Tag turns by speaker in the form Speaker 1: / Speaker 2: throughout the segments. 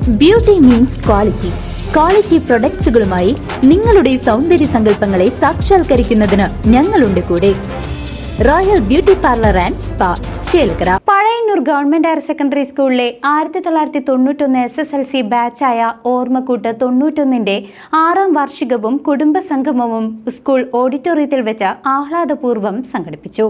Speaker 1: Beauty means quality. Quality പ്രൊഡക്ട്സുകളുമായി നിങ്ങളുടെ സൗന്ദര്യ സങ്കല്പങ്ങളെ സാക്ഷാത്കരിക്കുന്നതിന് ഞങ്ങളുണ്ട് കൂടെ. Royal beauty parlour and spa, Chelakkara.
Speaker 2: Pazhayannur government higher secondary സ്കൂളിലെ 1991 SSLC ബാച്ചായ ഓർമ്മക്കൂട്ട് 91ന്റെ 6ാം വാർഷികവും കുടുംബസംഗമവും സ്കൂൾ ഓഡിറ്റോറിയത്തിൽ വെച്ച് ആഹ്ലാദപൂർവ്വം സംഘടിപ്പിച്ചു.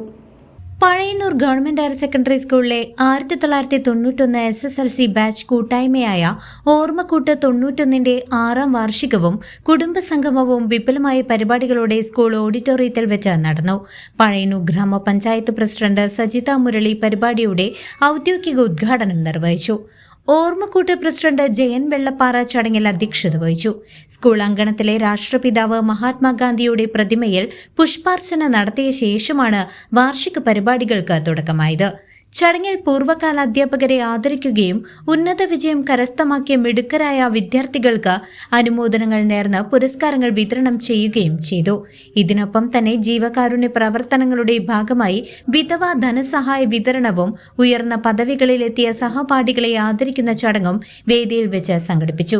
Speaker 2: പഴയന്നൂർ ഗവൺമെന്റ് ഹയർ സെക്കൻഡറി സ്കൂളിലെ 1991 SSLC ബാച്ച് കൂട്ടായ്മയായ ഓർമ്മക്കൂട്ട് 91ന്റെ 6ാം വാർഷികവും കുടുംബസംഗമവും വിപുലമായ പരിപാടികളോടെ സ്കൂൾ ഓഡിറ്റോറിയത്തിൽ വെച്ച് നടന്നു. പഴയന്നൂർ ഗ്രാമപഞ്ചായത്ത് പ്രസിഡന്റ് സജിത മുരളി പരിപാടിയുടെ ഔദ്യോഗിക ഉദ്ഘാടനം നിർവഹിച്ചു. ഓർമ്മക്കൂട്ട് പ്രസിഡന്റ് ജയൻ വെള്ളപ്പാറ ചടങ്ങിൽ അധ്യക്ഷത വഹിച്ചു. സ്കൂൾ അങ്കണത്തിലെ രാഷ്ട്രപിതാവ് മഹാത്മാഗാന്ധിയുടെ പ്രതിമയിൽ പുഷ്പാർച്ചന നടത്തിയ ശേഷമാണ് വാർഷിക പരിപാടികൾക്ക് തുടക്കമായത്. ചടങ്ങിൽ പൂർവ്വകാല അധ്യാപകരെ ആദരിക്കുകയും ഉന്നത വിജയം കരസ്ഥമാക്കിയ മിടുക്കരായ വിദ്യാർത്ഥികൾക്ക് അനുമോദനങ്ങൾ നേർന്ന് പുരസ്കാരങ്ങൾ വിതരണം ചെയ്യുകയും ചെയ്തു. ഇതിനൊപ്പം തന്നെ ജീവകാരുണ്യ പ്രവർത്തനങ്ങളുടെ ഭാഗമായി വിധവ ധനസഹായ വിതരണവും ഉയർന്ന പദവികളിലെത്തിയ സഹപാഠികളെ ആദരിക്കുന്ന ചടങ്ങും വേദിയിൽ വെച്ച് സംഘടിപ്പിച്ചു.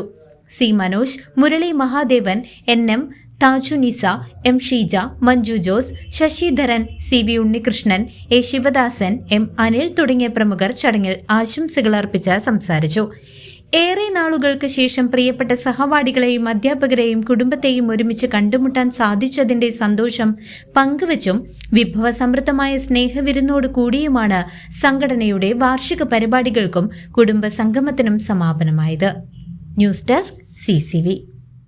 Speaker 2: C Manoj, Murali Mahadevan, NM താജുനിസ, M Sheeja, Manju Jose, Sasidharan, CV Unnikrishnan, A Sivadasan, M Anil തുടങ്ങിയ പ്രമുഖർ ചടങ്ങിൽ ആശംസകൾ അർപ്പിച്ച് സംസാരിച്ചു. ഏറെ നാളുകൾക്ക് ശേഷം പ്രിയപ്പെട്ട സഹപാഠികളെയും അധ്യാപകരെയും കുടുംബത്തെയും ഒരുമിച്ച് കണ്ടുമുട്ടാൻ സാധിച്ചതിന്റെ സന്തോഷം പങ്കുവച്ചും വിഭവസമൃദ്ധമായ സ്നേഹവിരുന്നോട് കൂടിയുമാണ് സംഘടനയുടെ വാർഷിക പരിപാടികൾക്കും കുടുംബ സംഗമത്തിനും സമാപനമായത്. News desk CCV.